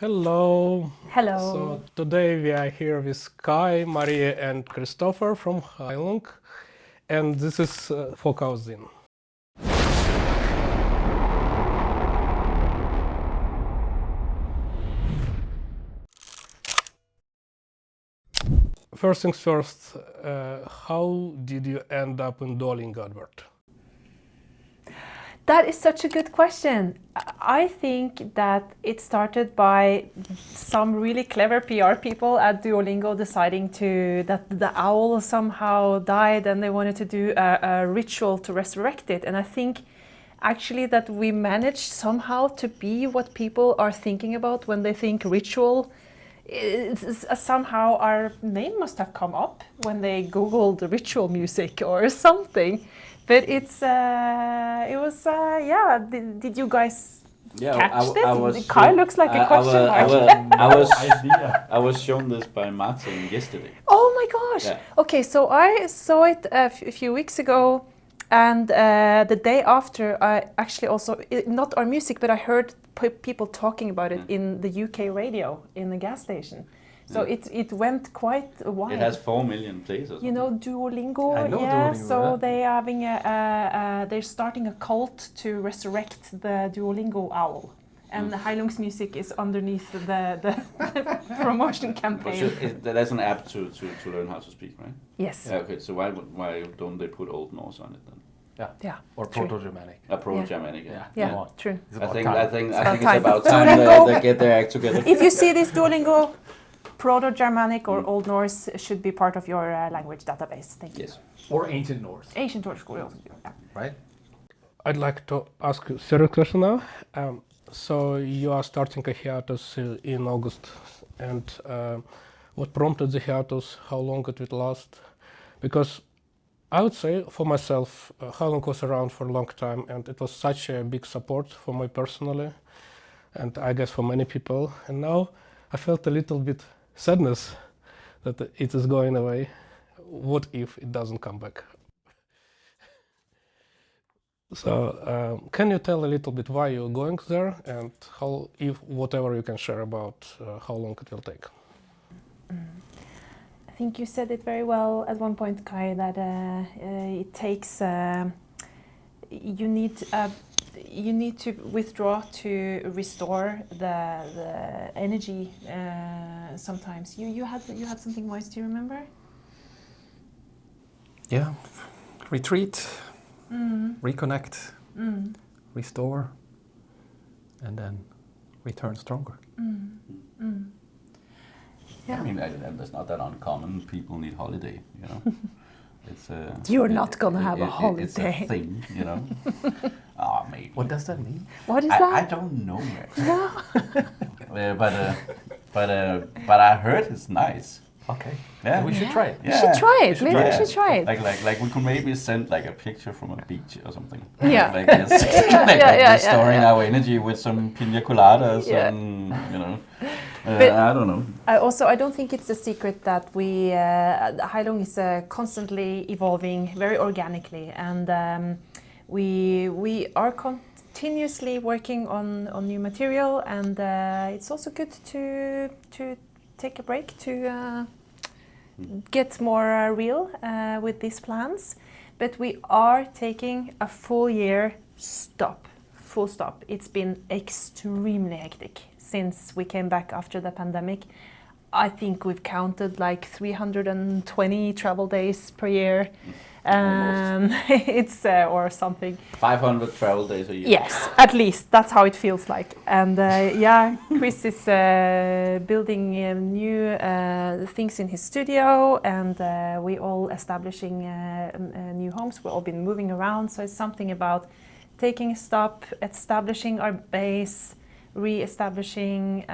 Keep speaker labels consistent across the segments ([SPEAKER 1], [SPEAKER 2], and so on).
[SPEAKER 1] Hello.
[SPEAKER 2] Hello.
[SPEAKER 1] So today we are here with Kai, Maria and Christopher from Heilung, and this is Chaoszine. First things first, how did you end up in Duolingo, Albert?
[SPEAKER 2] That is such a good question. I think that it started by some really clever PR people at Duolingo deciding that the owl somehow died and they wanted to do a ritual to resurrect it. And I think actually that we managed somehow to be what people are thinking about when they think ritual. Somehow our name must have come up when they Googled ritual music or something. But it was Did you guys catch this? Kai looks like a question mark.
[SPEAKER 3] I was shown this by Martin yesterday.
[SPEAKER 2] Oh my gosh!
[SPEAKER 3] Yeah.
[SPEAKER 2] Okay, so I saw it a few weeks ago, and the day after, I actually also not our music, but I heard people talking about it in the UK radio in the gas station. So it went quite wide.
[SPEAKER 3] It has 4 million plays or something.
[SPEAKER 2] You know Duolingo?
[SPEAKER 4] I know
[SPEAKER 2] yeah.
[SPEAKER 4] Duolingo,
[SPEAKER 2] So
[SPEAKER 4] yeah.
[SPEAKER 2] they are having they're starting a cult to resurrect the Duolingo owl, and the Heilung's music is underneath the promotion campaign.
[SPEAKER 3] That's an app to learn how to speak, right?
[SPEAKER 2] Yes.
[SPEAKER 3] Yeah, okay, so why don't they put Old Norse on it then?
[SPEAKER 2] Yeah.
[SPEAKER 4] Or
[SPEAKER 2] True.
[SPEAKER 4] Proto-Germanic.
[SPEAKER 3] Pro-Germanic.
[SPEAKER 2] Yeah.
[SPEAKER 4] Come on.
[SPEAKER 2] True.
[SPEAKER 4] It's
[SPEAKER 3] I
[SPEAKER 4] about
[SPEAKER 3] think
[SPEAKER 4] time.
[SPEAKER 3] it's about time they get their act together.
[SPEAKER 2] If you see this Duolingo, Proto-Germanic or Old Norse should be part of your language database. Thank you.
[SPEAKER 3] Yes.
[SPEAKER 4] Or Ancient Norse,
[SPEAKER 2] Ancient Norse could also do. Yeah.
[SPEAKER 4] right?
[SPEAKER 1] I'd like to ask you a serious question now. So you are starting a hiatus in August, and what prompted the hiatus? How long it will last? Because I would say for myself, Heilung was around for a long time, and it was such a big support for me personally, and I guess for many people. And now I felt a little bit sadness that it is going away. What if it doesn't come back? So can you tell a little bit why you're going there, and how, if whatever you can share about how long it will take?
[SPEAKER 2] I think you said it very well at one point, Kai, that it takes. You need to withdraw to restore the energy. Sometimes you had something wise. Do you remember?
[SPEAKER 4] Yeah. Retreat, reconnect, restore, and then return stronger.
[SPEAKER 2] Yeah.
[SPEAKER 3] I mean, that's not that uncommon. People need holiday, you know. It's
[SPEAKER 2] You're not gonna have a holiday.
[SPEAKER 3] It's a thing, you know. Maybe.
[SPEAKER 4] What does that mean?
[SPEAKER 2] What is
[SPEAKER 3] I
[SPEAKER 2] that?
[SPEAKER 3] don't know. But I heard it's nice.
[SPEAKER 4] Okay.
[SPEAKER 3] Yeah.
[SPEAKER 4] We should try it.
[SPEAKER 2] You should try it. Maybe we should try it.
[SPEAKER 3] Like we could maybe send like a picture from a beach or something.
[SPEAKER 2] Yeah.
[SPEAKER 3] Like restoring our energy with some pina coladas and you know. I don't know.
[SPEAKER 2] I don't think it's a secret that Heilung is constantly evolving very organically, and we are continuously working on new material, and it's also good to take a break to get more real with these plans. But we are taking a full year full stop. It's been extremely hectic since we came back after the pandemic. I think we've counted like 320 travel days per year. It's or something.
[SPEAKER 3] 500 travel days a year.
[SPEAKER 2] Yes, at least that's how it feels like. And Chris is building new things in his studio, and we all establishing new homes. We've all been moving around, so it's something about taking a stop, establishing our base, re-establishing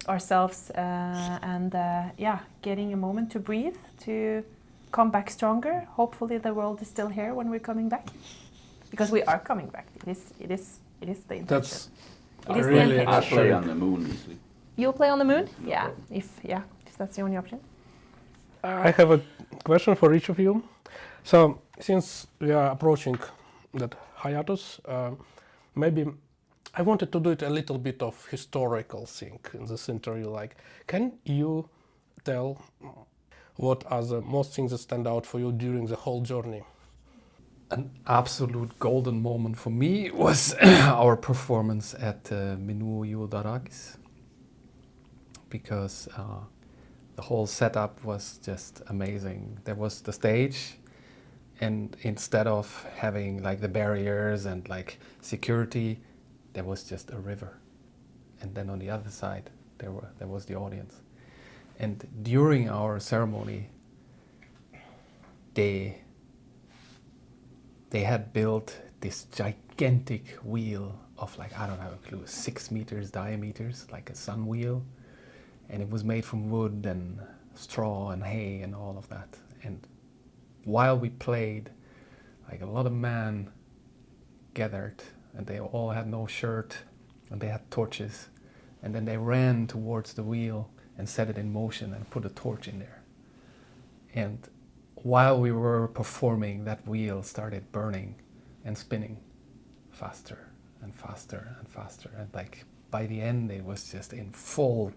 [SPEAKER 2] ourselves, and getting a moment to breathe, to come back stronger. Hopefully the world is still here when we're coming back, because we are coming back. It is the intention.
[SPEAKER 1] That's
[SPEAKER 2] It is the
[SPEAKER 1] really
[SPEAKER 2] intention.
[SPEAKER 3] I play on the moon easily.
[SPEAKER 2] You'll play on the moon?
[SPEAKER 3] No
[SPEAKER 2] Yeah,
[SPEAKER 3] problem.
[SPEAKER 2] if that's the only option.
[SPEAKER 1] I have a question for each of you. So since we are approaching that hiatus, maybe I wanted to do it a little bit of historical thing in this interview. Like, can you tell what are the most things that stand out for you during the whole journey?
[SPEAKER 4] An absolute golden moment for me was our performance at Juul and because the whole setup was just amazing. There was the stage, and instead of having like the barriers and like security, there was just a river, and then on the other side there was the audience. And during our ceremony, they had built this gigantic wheel of like, I don't have a clue, 6 meters diameters, like a sun wheel. And it was made from wood and straw and hay and all of that. And while we played, like a lot of men gathered, and they all had no shirt, and they had torches. And then they ran towards the wheel and set it in motion and put a torch in there. And while we were performing, that wheel started burning and spinning faster and faster and faster. And like by the end, it was just in full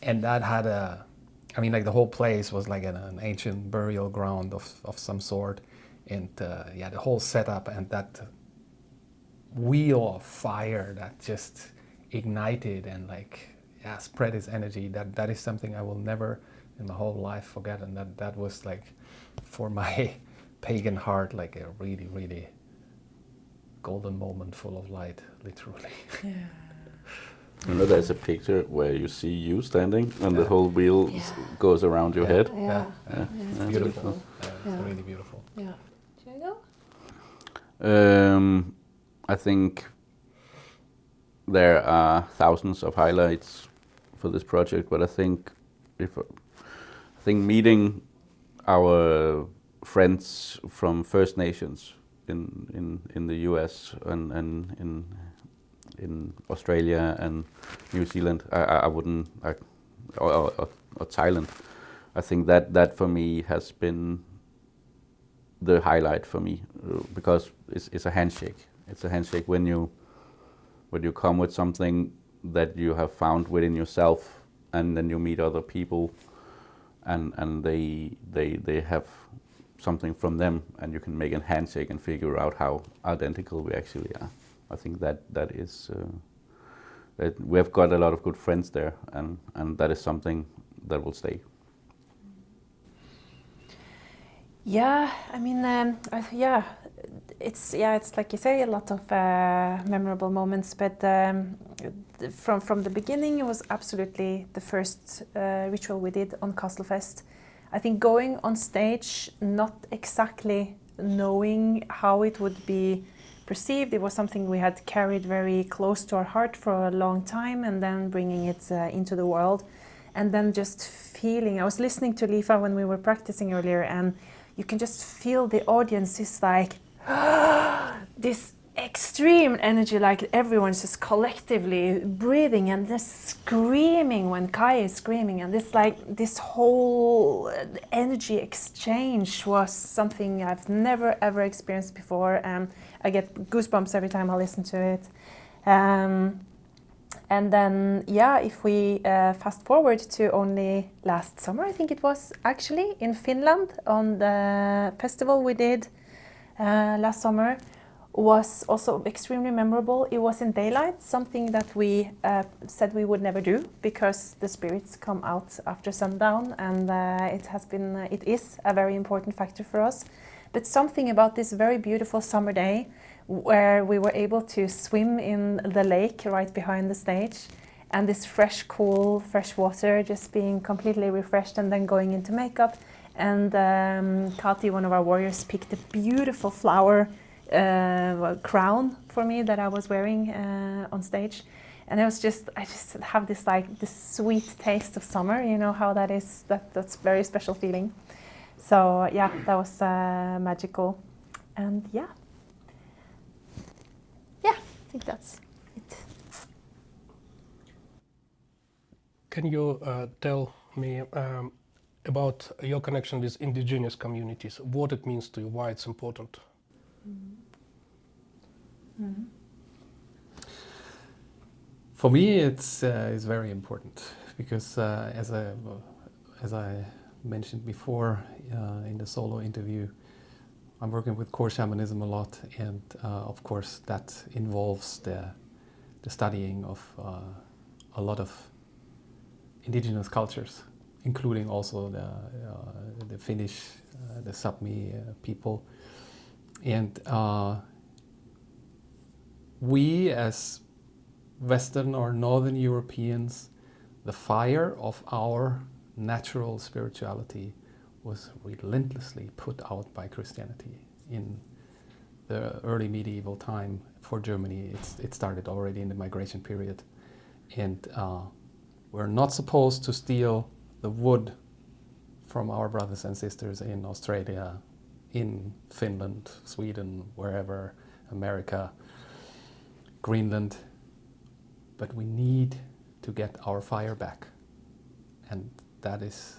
[SPEAKER 4] and that had I mean, like the whole place was like an ancient burial ground of some sort. And yeah, the whole setup and that wheel of fire that just ignited and like, yeah, spread its energy. That is something I will never in my whole life forget. And that was like, for my pagan heart, like a really, really golden moment full of light, literally.
[SPEAKER 2] Yeah.
[SPEAKER 3] You know, there's a picture where you see you standing and the whole wheel goes around your head.
[SPEAKER 2] Yeah.
[SPEAKER 4] It's beautiful. It's really beautiful.
[SPEAKER 2] Yeah. Should I go?
[SPEAKER 3] I think there are thousands of highlights for this project, but I think meeting our friends from First Nations in the US and in Australia and New Zealand, or Thailand, I think that for me has been the highlight for me, because it's a handshake. It's a handshake when you come with something that you have found within yourself, and then you meet other people, and they have something from them, and you can make a handshake and figure out how identical we actually are. I think that is that we have got a lot of good friends there, and that is something that will stay.
[SPEAKER 2] Yeah, I mean, it's like you say, a lot of memorable moments. But from the beginning, it was absolutely the first ritual we did on Castlefest. I think going on stage, not exactly knowing how it would be perceived, it was something we had carried very close to our heart for a long time, and then bringing it into the world, and then just feeling. I was listening to Lifa when we were practicing earlier, and you can just feel the audience is like this extreme energy, like everyone's just collectively breathing and just screaming when Kai is screaming, and this whole energy exchange was something I've never ever experienced before. I get goosebumps every time I listen to it. And then, yeah, if we fast forward to only last summer, I think it was actually in Finland on the festival we did last summer, was also extremely memorable. It was in daylight, something that we said we would never do because the spirits come out after sundown, and it is a very important factor for us. But something about this very beautiful summer day, where we were able to swim in the lake right behind the stage, and this fresh, cool, fresh water, just being completely refreshed, and then going into makeup. And Kati, one of our warriors, picked a beautiful flower crown for me that I was wearing on stage, and I just have this sweet taste of summer. You know how that is. That's very special feeling. So yeah, that was magical, and yeah, I think that's it.
[SPEAKER 1] Can you tell me about your connection with indigenous communities? What it means to you? Why it's important?
[SPEAKER 4] For me, it's very important because as I mentioned before in the solo interview, I'm working with core shamanism a lot, and of course that involves the studying of a lot of indigenous cultures, including also the Finnish, the Sapmi people, and we as Western or Northern Europeans, the fire of our natural spirituality was relentlessly put out by Christianity in the early medieval time for Germany. It started already in the migration period, and we're not supposed to steal the wood from our brothers and sisters in Australia, in Finland, Sweden, wherever, America, Greenland, but we need to get our fire back, and that is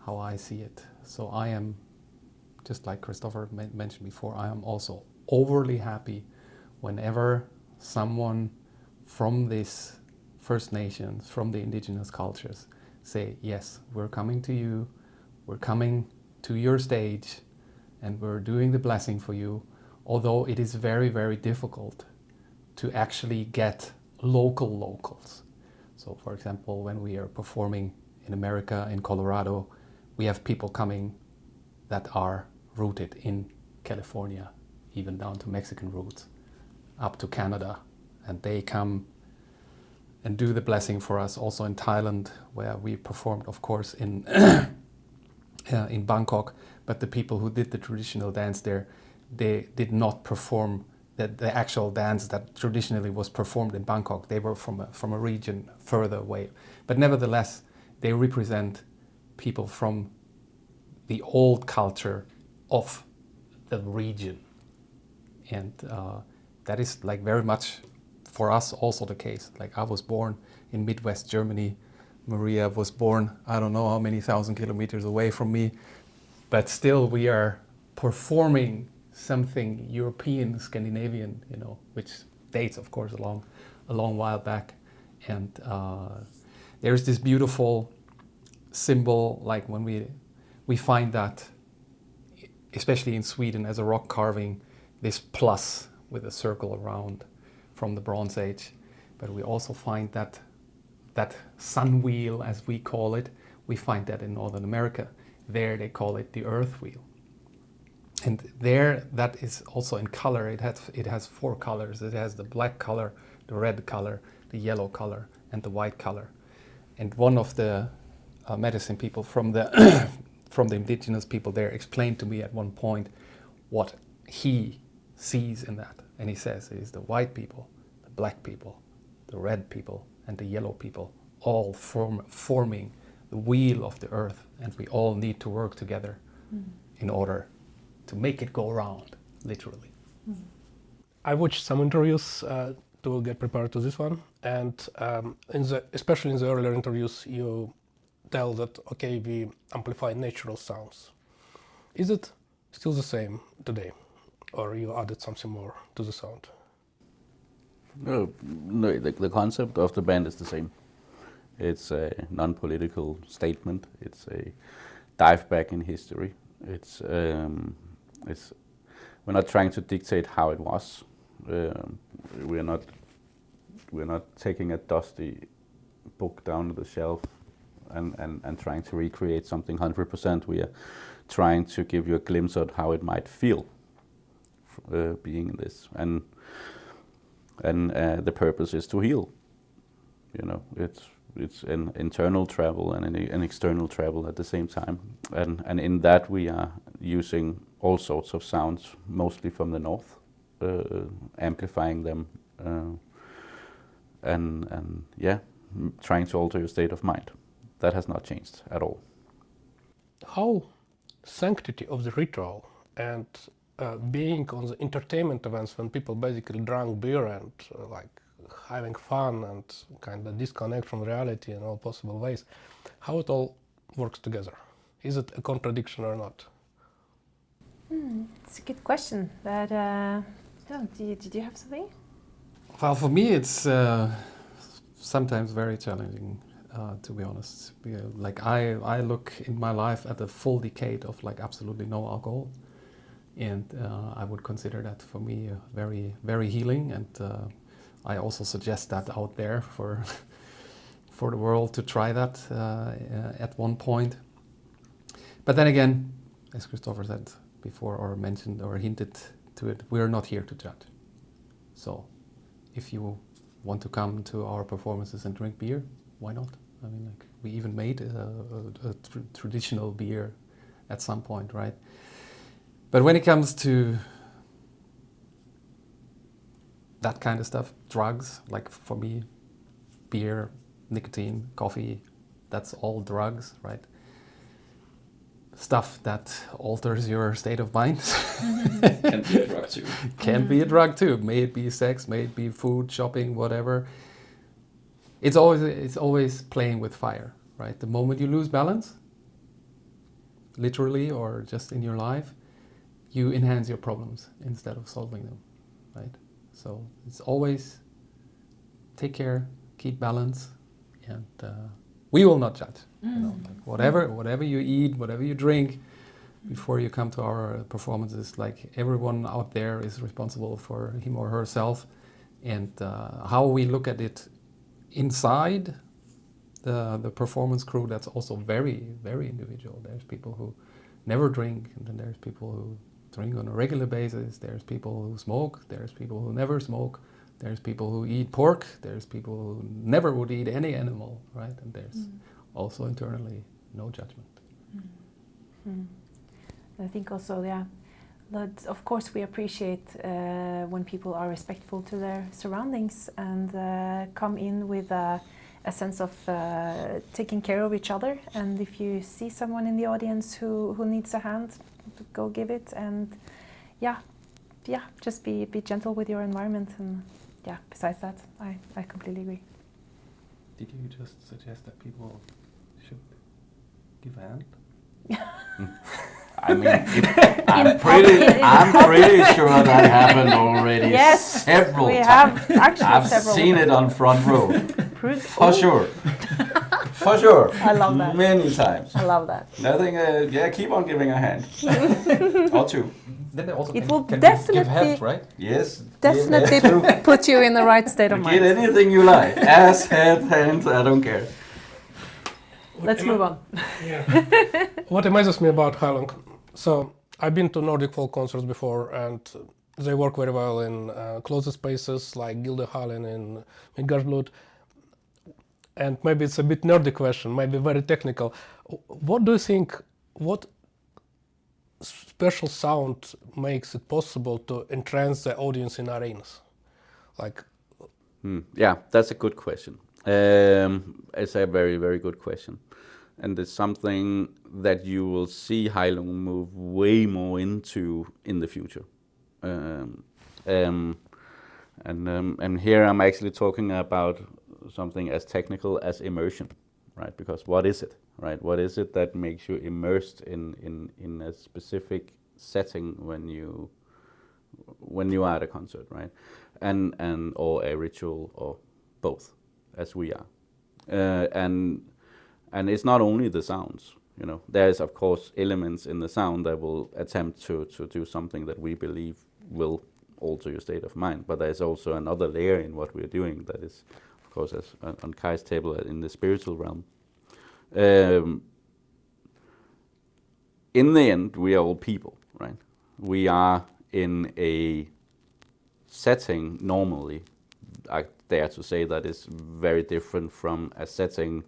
[SPEAKER 4] how I see it. So I am, just like Christopher mentioned before, I am also overly happy whenever someone from these First Nations, from the indigenous cultures, say, yes, we're coming to you, we're coming to your stage, and we're doing the blessing for you, although it is very, very difficult to actually get locals. So for example, when we are performing in America, in Colorado, we have people coming that are rooted in California, even down to Mexican roots, up to Canada, and they come and do the blessing for us. Also in Thailand, where we performed, of course, in in Bangkok, but the people who did the traditional dance there, they did not perform the actual dance that traditionally was performed in Bangkok. They were from a region further away, but nevertheless, they represent people from the old culture of the region, and that is like very much for us also the case. Like I was born in Midwest Germany, Maria was born I don't know how many thousand kilometers away from me, but still we are performing something European, Scandinavian, you know, which dates of course a long while back, and there's this beautiful symbol, like when we find that, especially in Sweden, as a rock carving, this plus with a circle around from the Bronze Age. But we also find that sun wheel, as we call it, we find that in Northern America. There they call it the earth wheel. And there, that is also in color. It has 4 colors. It has the black color, the red color, the yellow color, and the white color. And one of the medicine people from the from the indigenous people there explained to me at one point what he sees in that. And he says it is the white people, the black people, the red people, and the yellow people, all forming the wheel of the earth. And we all need to work together in order to make it go round, literally.
[SPEAKER 1] I watched some interviews to get prepared to this one, and especially in the earlier interviews, you tell that, okay, we amplify natural sounds. Is it still the same today, or you added something more to the sound?
[SPEAKER 3] No, the concept of the band is the same. It's a non-political statement. It's a dive back in history. We're not trying to dictate how it was. We're not taking a dusty book down to the shelf and trying to recreate something 100%. We are trying to give you a glimpse of how it might feel being in this, and the purpose is to heal. You know, it's an internal travel and an external travel at the same time, and in that we are using all sorts of sounds, mostly from the north, amplifying them, and trying to alter your state of mind. That has not changed at all.
[SPEAKER 1] How sanctity of the ritual and being on the entertainment events when people basically drink beer and like having fun and kind of disconnect from reality in all possible ways, how it all works together? Is it a contradiction or not?
[SPEAKER 2] It's a good question. But Yeah, did you have something?
[SPEAKER 4] Well, for me, it's sometimes very challenging, to be honest. Like I look in my life at a full decade of like absolutely no alcohol, and I would consider that for me very, very healing. And I also suggest that out there for for the world to try that at one point. But then again, as Christopher said before, or mentioned or hinted to it, we're not here to judge. So if you want to come to our performances and drink beer, why not? I mean, like, we even made a traditional beer at some point, right? But when it comes to that kind of stuff, drugs, like for me, beer, nicotine, coffee, that's all drugs, right? Stuff that alters your state of mind.
[SPEAKER 3] Can be a drug too.
[SPEAKER 4] Can be a drug too. May it be sex, may it be food, shopping, whatever. It's always playing with fire, right? The moment you lose balance, literally or just in your life, you enhance your problems instead of solving them, right? So it's always take care, keep balance, and we will not judge. You know, like whatever you eat, whatever you drink, before you come to our performances, like everyone out there is responsible for him or herself, and how we look at it inside the performance crew, that's also very, very individual. There's people who never drink, and then there's people who drink on a regular basis. There's people who smoke. There's people who never smoke. There's people who eat pork. There's people who never would eat any animal, right? And there's also internally no judgment.
[SPEAKER 2] I think also, yeah, that of course we appreciate when people are respectful to their surroundings and come in with a sense of taking care of each other. And if you see someone in the audience who needs a hand, go give it. And yeah, just be gentle with your environment. And yeah, besides that, I completely agree.
[SPEAKER 4] Did you just suggest that people should give a hand?
[SPEAKER 3] I mean, I'm pretty sure that happened already.
[SPEAKER 2] Yes,
[SPEAKER 3] several
[SPEAKER 2] we
[SPEAKER 3] times.
[SPEAKER 2] have actually
[SPEAKER 3] I've
[SPEAKER 2] several.
[SPEAKER 3] seen it on front row. For sure. For sure.
[SPEAKER 2] I love that.
[SPEAKER 3] Many times.
[SPEAKER 2] I love that.
[SPEAKER 3] Nothing. Keep on giving a hand. Or two.
[SPEAKER 4] Then they also
[SPEAKER 2] It
[SPEAKER 4] can,
[SPEAKER 2] will
[SPEAKER 4] can
[SPEAKER 2] definitely
[SPEAKER 4] give help, right?
[SPEAKER 3] Yes.
[SPEAKER 2] Definitely put you in the right state of
[SPEAKER 3] Get
[SPEAKER 2] mind.
[SPEAKER 3] anything you like. Ass, head, hands. I don't care.
[SPEAKER 2] Let's move on.
[SPEAKER 1] Yeah. What amazes me about Heilung, so I've been to Nordic folk concerts before, and they work very well in closed spaces like Gildehallen and Midgardblood. And maybe it's a bit nerdy question, maybe very technical. What do you think, what special sound makes it possible to entrance the audience in arenas? Like,
[SPEAKER 3] Yeah, that's a good question. It's a very, very good question. And it's something that you will see Heilung move way more into in the future. And here I'm actually talking about something as technical as immersion, right? Because what is it, right? What is it that makes you immersed in a specific setting when you are at a concert, right? And or a ritual or both, as we are. And it's not only the sounds, you know. There's of course elements in the sound that will attempt to do something that we believe will alter your state of mind. But there's also another layer in what we're doing that is, of course, as on Kai's table, in the spiritual realm. In the end, we are all people, right? We are in a setting normally, I dare to say, that is very different from a setting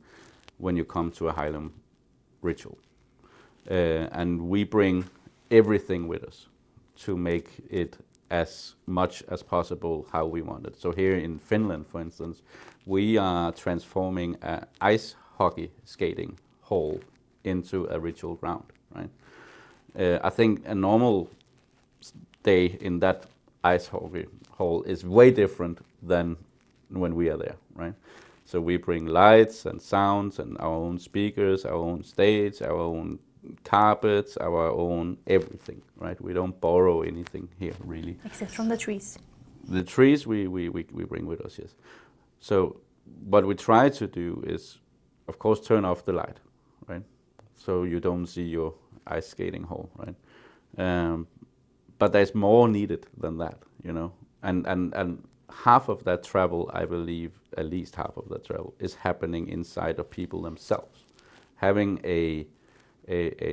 [SPEAKER 3] when you come to a Heilung ritual. And we bring everything with us to make it as much as possible how we want it. So here in Finland, for instance, we are transforming an ice hockey skating hall into a ritual ground, right? I think a normal day in that ice hockey hall is way different than when we are there, right? So we bring lights and sounds and our own speakers, our own stage, our own carpets, our own everything, right? We don't borrow anything here, really.
[SPEAKER 2] Except from the trees.
[SPEAKER 3] The trees we bring with us, yes. So what we try to do is, of course, turn off the light, right? So you don't see your ice skating hole, right? But there's more needed than that, you know. And half of that travel, I believe, at least half of that travel, is happening inside of people themselves. Having a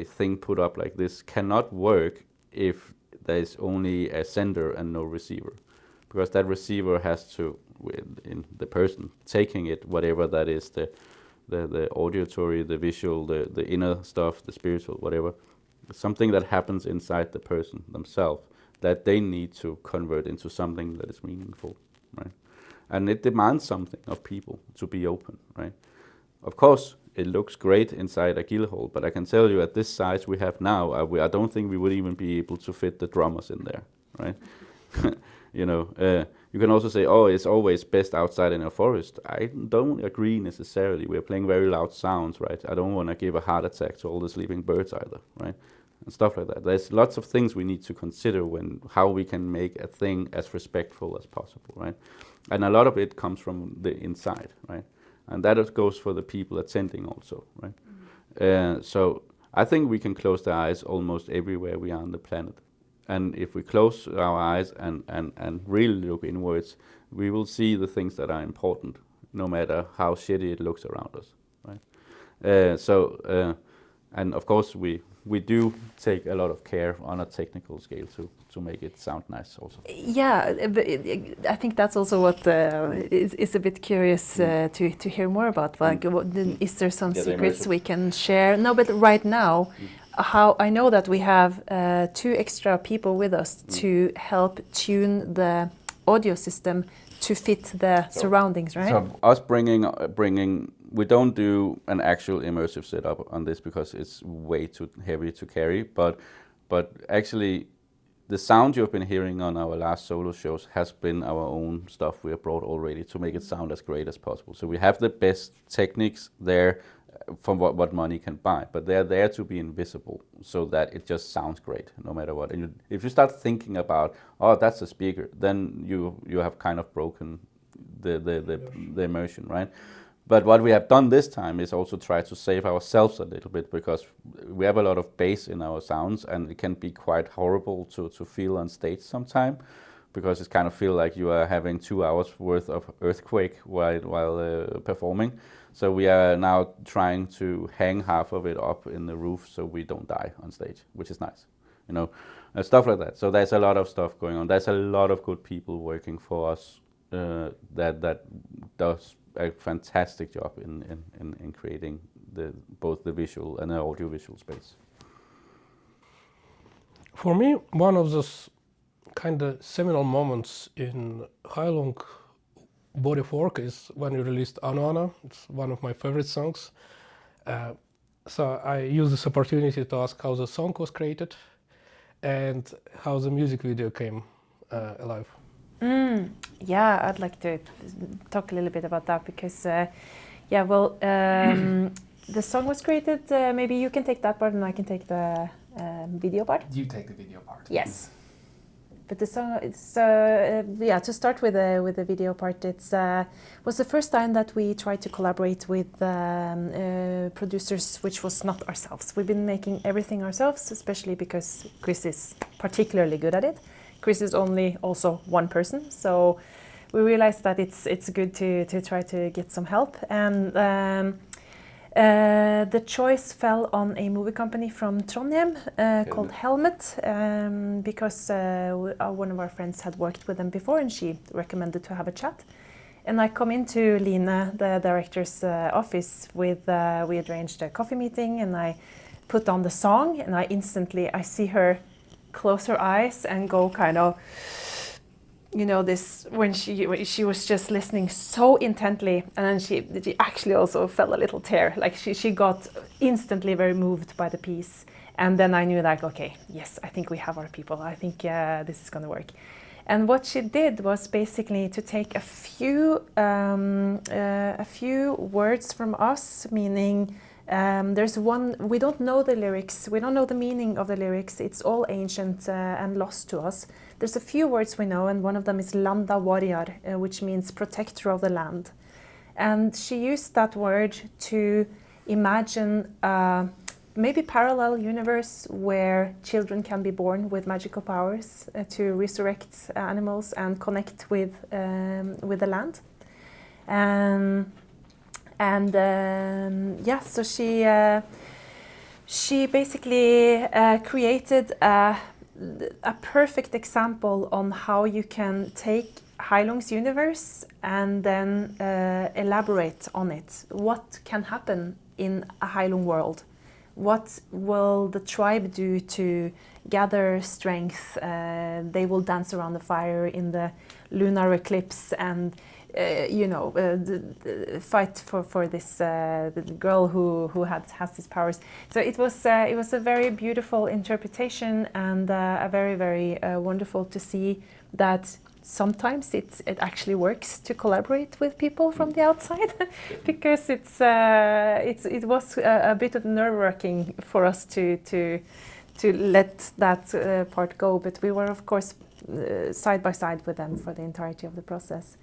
[SPEAKER 3] thing put up like this cannot work if there's only a sender and no receiver, because that receiver has to, in the person taking it, whatever that is, the auditory, the visual, the inner stuff, the spiritual, whatever, something that happens inside the person themselves that they need to convert into something that is meaningful, right? And it demands something of people to be open, right? Of course, it looks great inside a gill hole, but I can tell you at this size we have now, I don't think we would even be able to fit the drummers in there, right? You know, you can also say, oh, it's always best outside in a forest. I don't agree necessarily. We're playing very loud sounds, right? I don't want to give a heart attack to all the sleeping birds either, right? And stuff like that. There's lots of things we need to consider when how we can make a thing as respectful as possible, right? And a lot of it comes from the inside, right? And that goes for the people attending also, right? So I think we can close the eyes almost everywhere we are on the planet. And if we close our eyes and really look inwards, we will see the things that are important, no matter how shitty it looks around us, right? And of course we do take a lot of care on a technical scale to make it sound nice also.
[SPEAKER 2] Yeah, but I think that's also what is a bit curious to hear more about. Like, is there some secrets we can share? No, but right now, how I know that we have 2 extra people with us to help tune the audio system to fit the surroundings, right?
[SPEAKER 3] So us bringing, we don't do an actual immersive setup on this because it's way too heavy to carry, but actually the sound you've been hearing on our last solo shows has been our own stuff we have brought already to make it sound as great as possible. So we have the best techniques there from what money can buy, but they're there to be invisible so that it just sounds great no matter what. And if you start thinking about, oh, that's a speaker, then you have kind of broken the immersion, right? But what we have done this time is also try to save ourselves a little bit, because we have a lot of bass in our sounds and it can be quite horrible to feel on stage sometime, because it kind of feel like you are having 2 hours worth of earthquake while performing. So we are now trying to hang half of it up in the roof so we don't die on stage, which is nice, you know, stuff like that. So there's a lot of stuff going on. There's a lot of good people working for us that does a fantastic job in creating both the visual and the audiovisual space.
[SPEAKER 1] For me, one of those kind of seminal moments in Heilung body of work is when you released Ano Ano. It's one of my favorite songs. So I use this opportunity to ask how the song was created and how the music video came alive.
[SPEAKER 2] Yeah, I'd like to talk a little bit about that because, the song was created. Maybe you can take that part and I can take the video part.
[SPEAKER 4] You take the video part.
[SPEAKER 2] Yes. But the song, to start with the video part, was the first time that we tried to collaborate with producers, which was not ourselves. We've been making everything ourselves, especially because Chris is particularly good at it. Chris is only also one person, so we realized that it's good to try to get some help. And the choice fell on a movie company from Trondheim called Helmet, because one of our friends had worked with them before and she recommended to have a chat. And I come into Line, the director's office with, we had arranged a coffee meeting and I put on the song and I see her close her eyes and go kind of, you know, this when she was just listening so intently, and then she actually also felt a little tear, like she got instantly very moved by the piece. And then I knew, like, okay, yes, I think we have our people. I think this is going to work. And what she did was basically to take a few words from us, meaning There's one, we don't know the lyrics, we don't know the meaning of the lyrics, it's all ancient and lost to us. There's a few words we know, and one of them is Landa warrior, which means protector of the land. And she used that word to imagine maybe parallel universe where children can be born with magical powers to resurrect animals and connect with the land. So she basically created a perfect example on how you can take Heilung's universe and then elaborate on it. What can happen in a Heilung world? What will the tribe do to gather strength? They will dance around the fire in the lunar eclipse and fight for this the girl who has these powers. So it was a very beautiful interpretation and a very, very wonderful to see that sometimes it actually works to collaborate with people from the outside because it was a bit of nerve-wracking for us to let that part go, but we were of course side by side with them for the entirety of the process.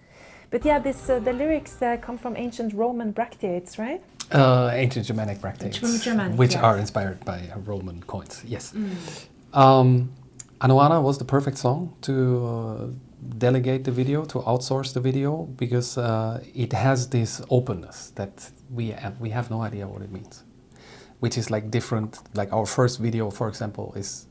[SPEAKER 2] But yeah, the lyrics come from ancient Roman bracteates, right?
[SPEAKER 4] Ancient Germanic bracteates,
[SPEAKER 2] Germanic,
[SPEAKER 4] which
[SPEAKER 2] yes.
[SPEAKER 4] are inspired by Roman coins. Yes. Anuana was the perfect song to delegate the video, to outsource the video, because it has this openness that we have no idea what it means, which is like different. Like our first video, for example, is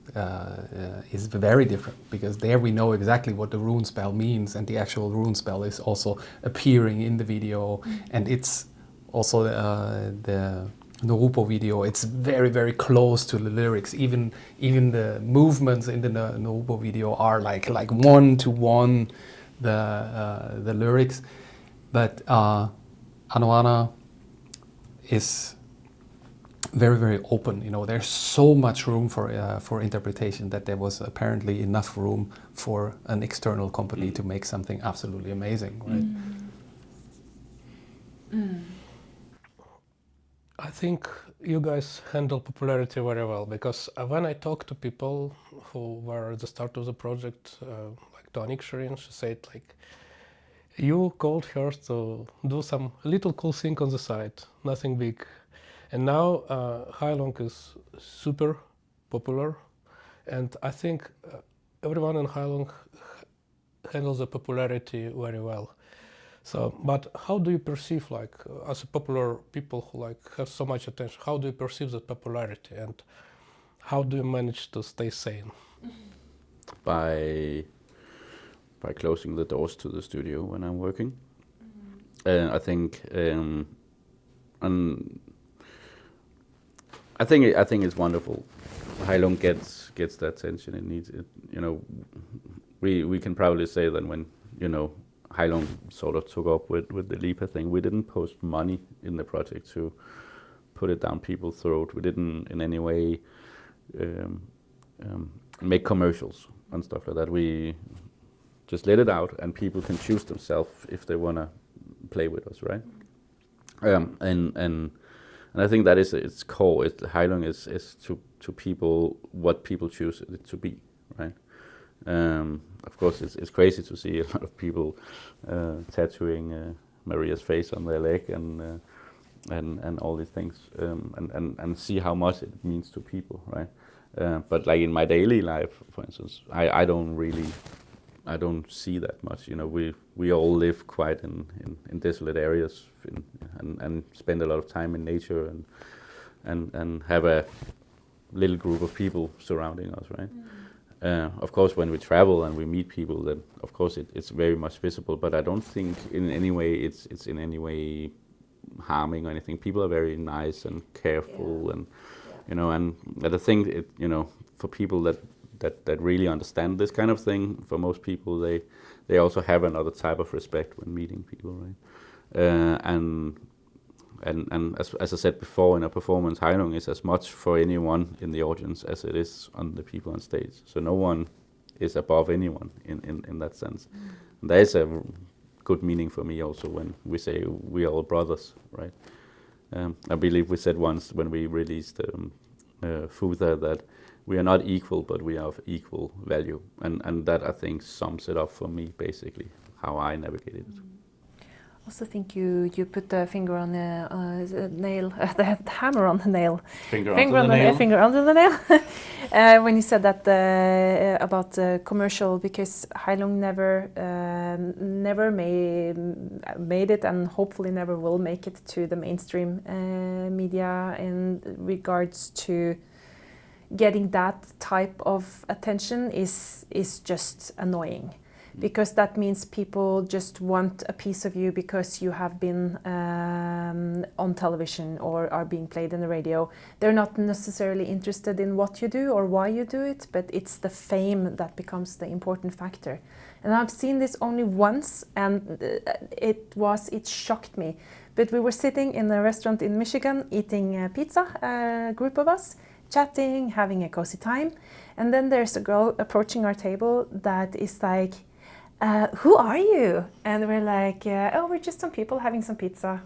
[SPEAKER 4] very different because there we know exactly what the rune spell means, and the actual rune spell is also appearing in the video, and it's also the Norupo video. It's very, very close to the lyrics. Even the movements in the Norupo video are like one to one the lyrics. But Anuana is very, very open. You know, there's so much room for interpretation that there was apparently enough room for an external company to make something absolutely amazing, right?
[SPEAKER 1] I think you guys handle popularity very well, because when I talk to people who were at the start of the project, like to Anik Shirin, she said like, you called her to do some little cool thing on the side, nothing big. And now Heilung is super popular, and I think everyone in Heilung handles the popularity very well. So, but how do you perceive, like, as a popular people who like have so much attention, how do you perceive that popularity, and how do you manage to stay sane?
[SPEAKER 3] By closing the doors to the studio when I'm working. I think it's wonderful. Heilung gets the attention it needs. We can probably say that when Heilung sort of took up with the Lipa thing, we didn't post money in the project to put it down people's throat. We didn't in any way make commercials and stuff like that. We just let it out, and people can choose themselves if they want to play with us, right? And I think that is its core. Heilung is to people what people choose it to be, right? Of course, it's crazy to see a lot of people tattooing Maria's face on their leg and all these things, and see how much it means to people, right? But like in my daily life, for instance, I don't see that much. We all live quite in desolate areas and spend a lot of time in nature and have a little group of people surrounding us, right? Of course, when we travel and we meet people, then of course it's very much visible. But I don't think in any way it's in any way harming or anything. People are very nice and careful, and and I think for people that really understand this kind of thing, for most people they also have another type of respect when meeting people, right? And as I said before, in a performance, Heilung is as much for anyone in the audience as it is on the people on stage. So no one is above anyone in that sense. And there is a good meaning for me also when we say we are all brothers, right? I believe we said once when we released Futha that we are not equal, but we are of equal value, and that I think sums it up for me, basically how I navigated it.
[SPEAKER 2] I also think you put the finger on the nail, the hammer on the nail.
[SPEAKER 3] Finger onto
[SPEAKER 2] the nail. When you said that about commercial, because Heilung never made it, and hopefully never will make it to the mainstream media in regards to getting that type of attention is just annoying. Because that means people just want a piece of you because you have been on television or are being played in the radio. They're not necessarily interested in what you do or why you do it, but it's the fame that becomes the important factor. And I've seen this only once, and it shocked me. But we were sitting in a restaurant in Michigan eating pizza, a group of us, chatting, having a cozy time. And then there's a girl approaching our table that is like, who are you? And we're like, oh, we're just some people having some pizza,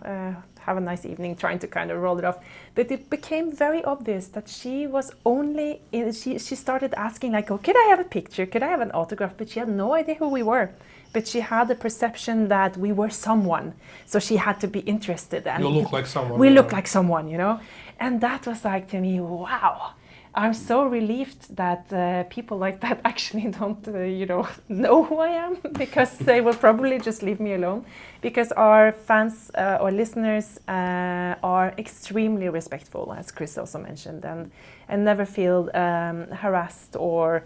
[SPEAKER 2] have a nice evening, trying to kind of roll it off. But it became very obvious that she was only, she started asking like, oh, could I have a picture? Could I have an autograph? But she had no idea who we were. But she had the perception that we were someone. So she had to be interested. And
[SPEAKER 1] you look like someone.
[SPEAKER 2] We look like someone, you know? And that was like, to me, wow. I'm so relieved that people like that actually don't, know who I am, because they will probably just leave me alone. Because our fans or listeners are extremely respectful, as Chris also mentioned, and never feel harassed or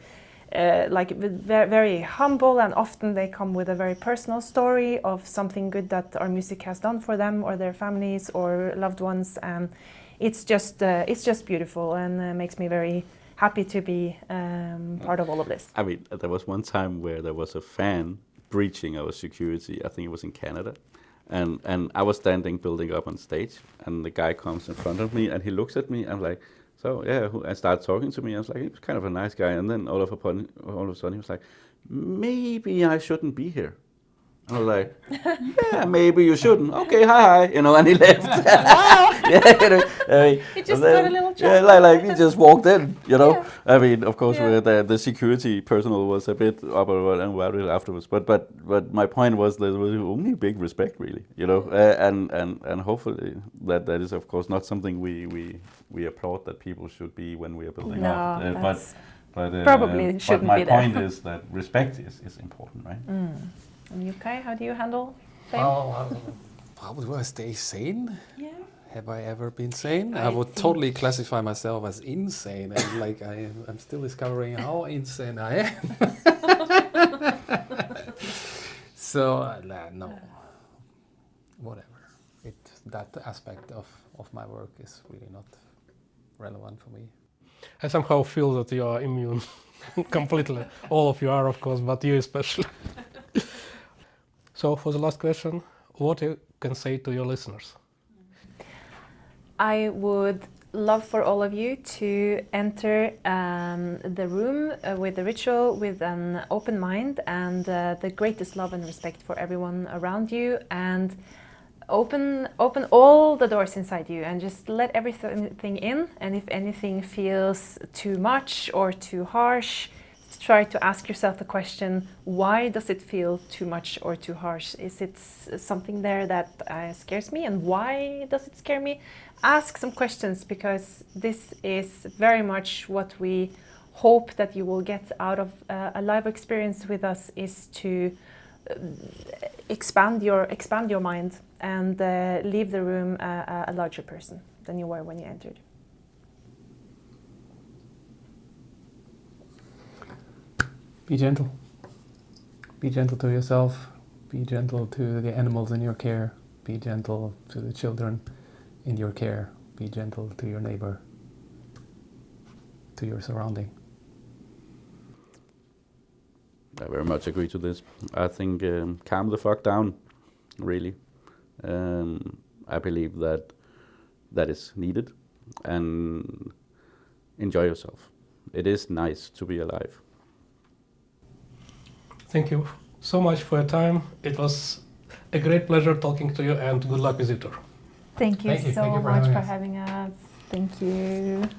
[SPEAKER 2] very humble. And often they come with a very personal story of something good that our music has done for them or their families or loved ones. And it's just beautiful, and makes me very happy to be part of all of this.
[SPEAKER 3] I mean, there was one time where there was a fan breaching our security. I think it was in Canada, and I was standing building up on stage, and the guy comes in front of me, and he looks at me. I'm like, so yeah, and starts talking to me. I was like, he was kind of a nice guy, and then all of a sudden he was like, maybe I shouldn't be here. I was like, yeah, maybe you shouldn't. Okay, hi, and he left.
[SPEAKER 2] He just got a little job.
[SPEAKER 3] Yeah, like he just walked in,
[SPEAKER 2] Yeah.
[SPEAKER 3] I mean, of course, the security personnel was a bit up and worried afterwards. But my point was there was only big respect, really, and hopefully that is, of course, not something we applaud that people should be when we are building up. But
[SPEAKER 2] probably shouldn't
[SPEAKER 3] but
[SPEAKER 2] be there.
[SPEAKER 3] my point is that respect is important, right?
[SPEAKER 2] And you, Kai, how do you handle fame?
[SPEAKER 4] How do I stay sane?
[SPEAKER 2] Yeah.
[SPEAKER 4] Have I ever been sane?
[SPEAKER 2] I
[SPEAKER 4] I would
[SPEAKER 2] think-
[SPEAKER 4] totally classify myself as insane, and I'm still discovering how insane I am. So no, whatever. That aspect of my work is really not relevant for me.
[SPEAKER 1] I somehow feel that you are immune completely. All of you are, of course, but you especially. So for the last question, what you can say to your listeners?
[SPEAKER 2] I would love for all of you to enter the room with the ritual with an open mind and the greatest love and respect for everyone around you, and open all the doors inside you and just let everything in. And if anything feels too much or too harsh, try to ask yourself the question, why does it feel too much or too harsh? Is it something there that scares me, and why does it scare me? Ask some questions, because this is very much what we hope that you will get out of a live experience with us, is to expand your mind and leave the room a larger person than you were when you entered.
[SPEAKER 4] Be gentle. Be gentle to yourself. Be gentle to the animals in your care. Be gentle to the children in your care. Be gentle to your neighbor, to your surrounding.
[SPEAKER 3] I very much agree to this. I think calm the fuck down, really. I believe that is needed, and enjoy yourself. It is nice to be alive.
[SPEAKER 1] Thank you so much for your time. It was a great pleasure talking to you, and good luck with your tour.
[SPEAKER 2] Thank you
[SPEAKER 4] Thank you.
[SPEAKER 2] so
[SPEAKER 4] Thank you for
[SPEAKER 2] much
[SPEAKER 4] having
[SPEAKER 2] for
[SPEAKER 4] us.
[SPEAKER 2] having us. Thank you.